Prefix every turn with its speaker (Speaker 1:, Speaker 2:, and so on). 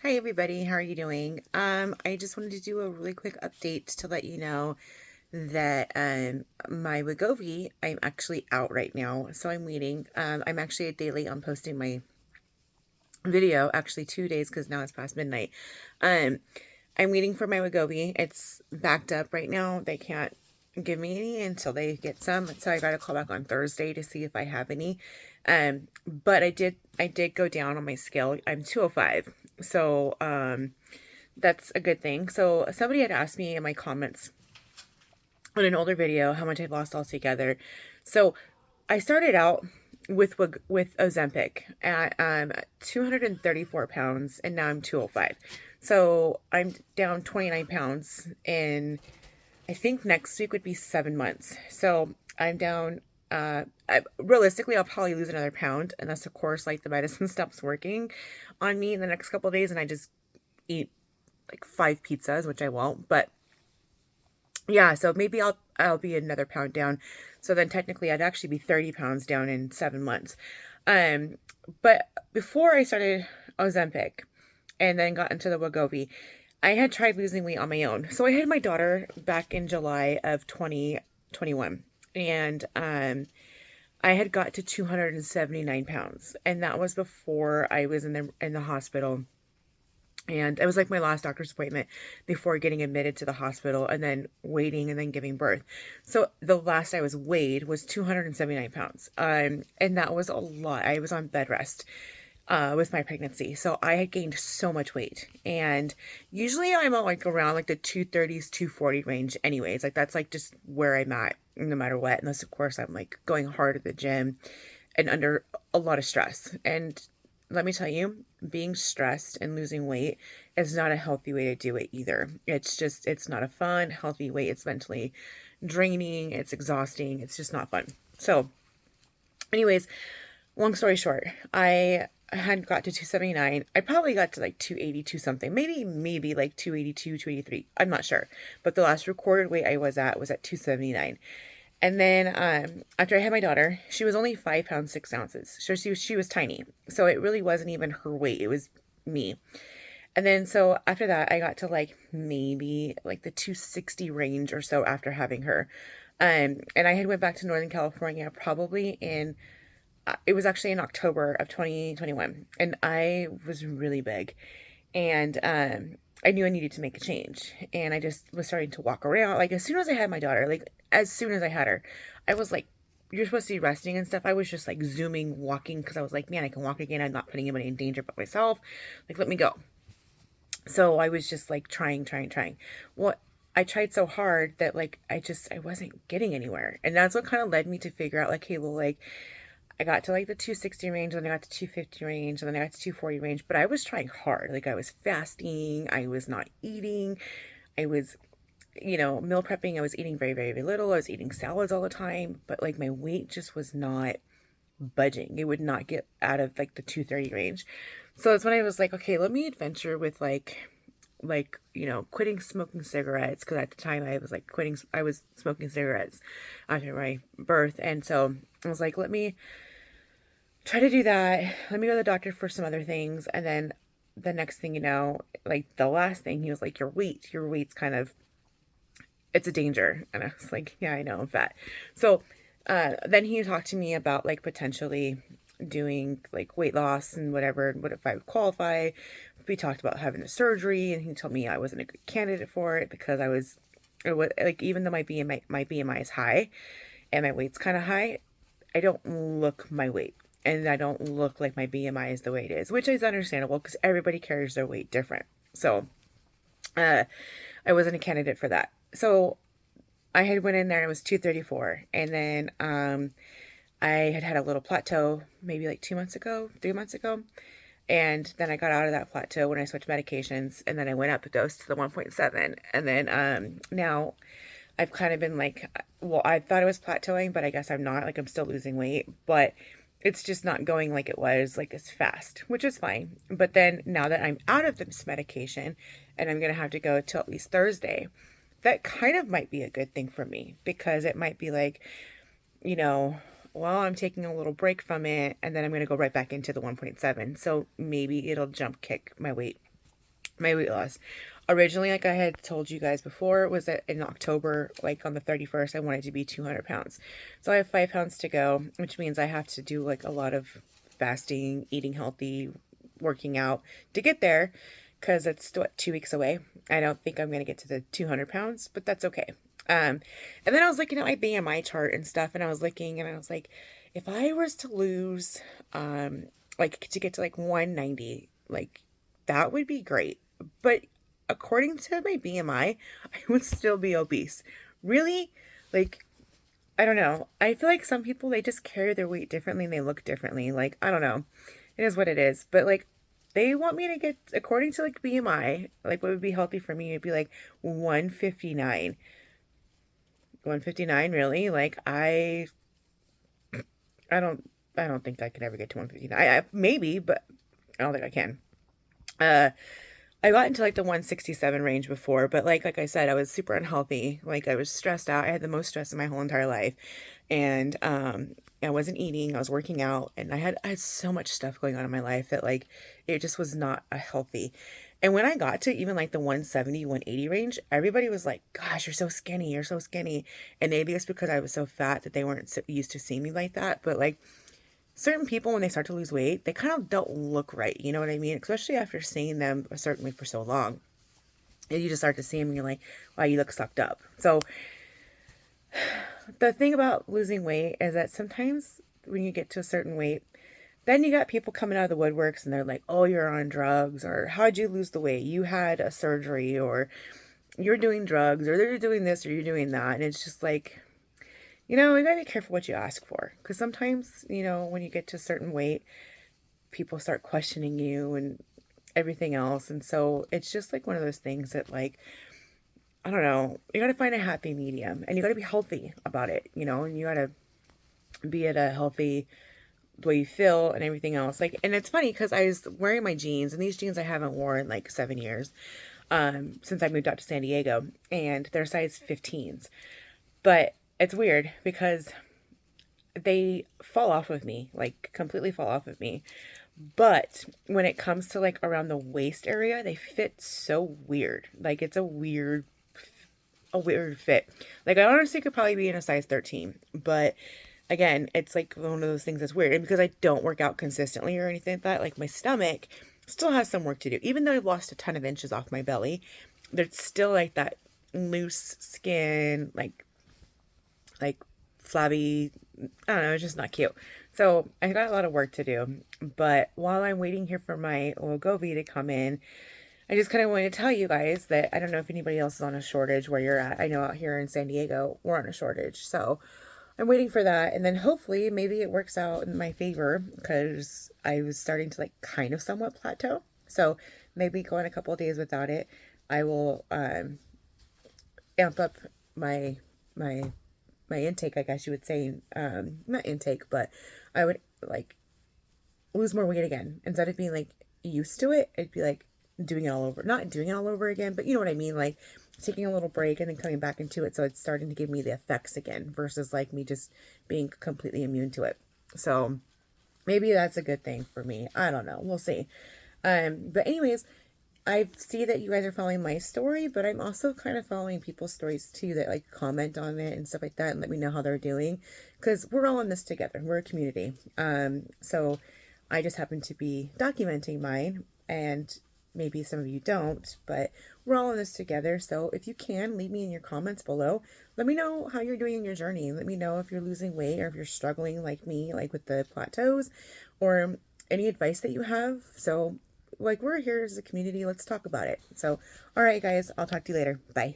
Speaker 1: Hi everybody, how are you doing? I just wanted to do a really quick update to let you know that my Wegovy, I'm actually out right now, so I'm waiting. I'm actually a day late on posting my video, actually 2 days because now it's past midnight. Um, I'm waiting for my Wegovy. It's backed up right now. They can't give me any until they get some, so I got to call back on Thursday to see if I have any. But I did go down on my scale. I'm 205, so that's a good thing. So somebody had asked me in my comments on an older video how much I've lost altogether. So I started out with Ozempic at 234 pounds, and now I'm 205. So I'm down 29 pounds in, I think next week would be 7 months. So I'm down. Realistically, I'll probably lose another pound unless, of course, like the medicine stops working on me in the next couple of days, and I just eat like 5 pizzas, which I won't. But yeah, so maybe I'll be another pound down. So then technically I'd actually be 30 pounds down in 7 months. Um, but before I started Ozempic and then got into the Wegovy, I had tried losing weight on my own. So I had my daughter back in July of 2021, and I had got to 279 pounds, and that was before I was in the hospital. And it was like my last doctor's appointment before getting admitted to the hospital and then waiting and then giving birth. So the last I was weighed was 279 pounds. And that was a lot. I was on bed rest with my pregnancy. So I had gained so much weight. And usually I'm at like around like the 230s, 240 range anyways. Like that's like just where I'm at no matter what. Unless of course I'm like going hard at the gym and under a lot of stress. And let me tell you, being stressed and losing weight is not a healthy way to do it either. It's not a fun, healthy way. It's mentally draining, it's exhausting, it's just not fun. So, anyways, long story short, I had got to 279. I probably got to like 282 something, maybe like 282, 283. I'm not sure. But the last recorded weight I was at 279. And then after I had my daughter, she was only 5 pounds 6 ounces. So she was tiny. So it really wasn't even her weight. It was me. And then so after that, I got to like maybe like the 260 range or so after having her. And I had went back to Northern California probably in it was actually in October of 2021, and I was really big, and I knew I needed to make a change, and I just was starting to walk around. Like as soon as I had my daughter, like as soon as I had her, I was like, "You're supposed to be resting and stuff." I was just like zooming, walking because I was like, "Man, I can walk again. I'm not putting anybody in danger but myself. Like let me go." So I was just like trying. Well, I tried so hard that like I wasn't getting anywhere, and that's what kind of led me to figure out like, hey, well, like I got to like the 260 range, and then I got to 250 range, and then I got to 240 range, but I was trying hard. Like I was fasting, I was not eating, I was, meal prepping. I was eating very, very, very little. I was eating salads all the time, but like my weight just was not budging. It would not get out of like the 230 range. So that's when I was like, okay, let me adventure with quitting smoking cigarettes, because at the time I was smoking cigarettes after my birth. And so I was like, let me try to do that. Let me go to the doctor for some other things. And then the next thing you know, like the last thing, he was like, your weight's kind of, it's a danger. And I was like, yeah, I know, I'm fat. So then he talked to me about like potentially doing like weight loss and whatever, and what if I would qualify. We talked about having the surgery, and he told me I wasn't a good candidate for it because it was like, even though my BMI is high and my weight's kind of high, I don't look my weight. And I don't look like my BMI is the way it is, which is understandable because everybody carries their weight different. So uh, I wasn't a candidate for that. So I had went in there and it was 234. And then I had a little plateau maybe like 2 months ago, 3 months ago. And then I got out of that plateau when I switched medications. And then I went up a dose to the 1.7. And then now I've kind of been like, well, I thought it was plateauing, but I guess I'm not. Like I'm still losing weight, but it's just not going like it was, like as fast, which is fine. But then now that I'm out of this medication and I'm going to have to go till at least Thursday, that kind of might be a good thing for me, because it might be like, you know, well, I'm taking a little break from it and then I'm going to go right back into the 1.7. So maybe it'll jump kick my weight My weight loss. Originally, like I had told you guys before, was that in October, like on the 31st, I wanted to be 200 pounds. So I have 5 pounds to go, which means I have to do like a lot of fasting, eating healthy, working out to get there, because it's what, 2 weeks away. I don't think I'm going to get to the 200 pounds, but that's okay. And then I was looking at my BMI chart and stuff, and I was looking, and I was like, if I was to lose, like to get to like 190, like that would be great. But according to my BMI, I would still be obese. Really? Like, I don't know. I feel like some people, they just carry their weight differently and they look differently. Like, I don't know. It is what it is. But like, they want me to get, according to like BMI, like what would be healthy for me would be like 159. 159, really? Like, I don't, I don't think I could ever get to 159. Maybe, but I don't think I can. Uh, I got into like the 167 range before, but like I said, I was super unhealthy. Like I was stressed out. I had the most stress in my whole entire life. And I wasn't eating, I was working out, and I had so much stuff going on in my life that like it just was not a healthy. And when I got to even like the 170, 180 range, everybody was like, "Gosh, you're so skinny, you're so skinny." And maybe it's because I was so fat that they weren't so used to seeing me like that, but like certain people, when they start to lose weight, they kind of don't look right. You know what I mean? Especially after seeing them a certain way for so long. And you just start to see them and you're like, wow, you look sucked up. So the thing about losing weight is that sometimes when you get to a certain weight, then you got people coming out of the woodworks and they're like, oh, you're on drugs, or how'd you lose the weight? You had a surgery, or you're doing drugs, or they're doing this, or you're doing that. And it's just like, you gotta be careful what you ask for. Because sometimes, when you get to a certain weight, people start questioning you and everything else. And so it's just like one of those things that, like, I don't know, you gotta find a happy medium and you gotta be healthy about it, and you gotta be at a healthy the way you feel and everything else. Like, and it's funny because I was wearing my jeans, and these jeans I haven't worn in like 7 years, since I moved out to San Diego, and they're size 15s. But it's weird because they fall off of me, like completely fall off of me. But when it comes to like around the waist area, they fit so weird. Like it's a weird fit. Like I honestly could probably be in a size 13, but again, it's like one of those things that's weird. And because I don't work out consistently or anything like that, like my stomach still has some work to do. Even though I've lost a ton of inches off my belly, there's still like that loose skin, like flabby. I don't know, it's just not cute. So I got a lot of work to do. But while I'm waiting here for my Wegovy to come in, I just kind of wanted to tell you guys that I don't know if anybody else is on a shortage where you're at. I know out here in San Diego, we're on a shortage. So I'm waiting for that. And then hopefully maybe it works out in my favor because I was starting to like kind of somewhat plateau. So maybe going a couple of days without it, I will amp up my my intake, I guess you would say. Not intake, but I would like lose more weight again. Instead of being like used to it, it'd be like doing it all over. Not doing it all over again, but you know what I mean? Like taking a little break and then coming back into it. So it's starting to give me the effects again versus like me just being completely immune to it. So maybe that's a good thing for me. I don't know. We'll see. But anyways, I see that you guys are following my story, but I'm also kind of following people's stories too that like comment on it and stuff like that and let me know how they're doing because we're all in this together. We're a community. So I just happen to be documenting mine, and maybe some of you don't, but we're all in this together. So if you can, leave me in your comments below. Let me know how you're doing in your journey. Let me know if you're losing weight or if you're struggling like me, like with the plateaus, or any advice that you have. So like we're here as a community, let's talk about it. So all right guys, I'll talk to you later. Bye.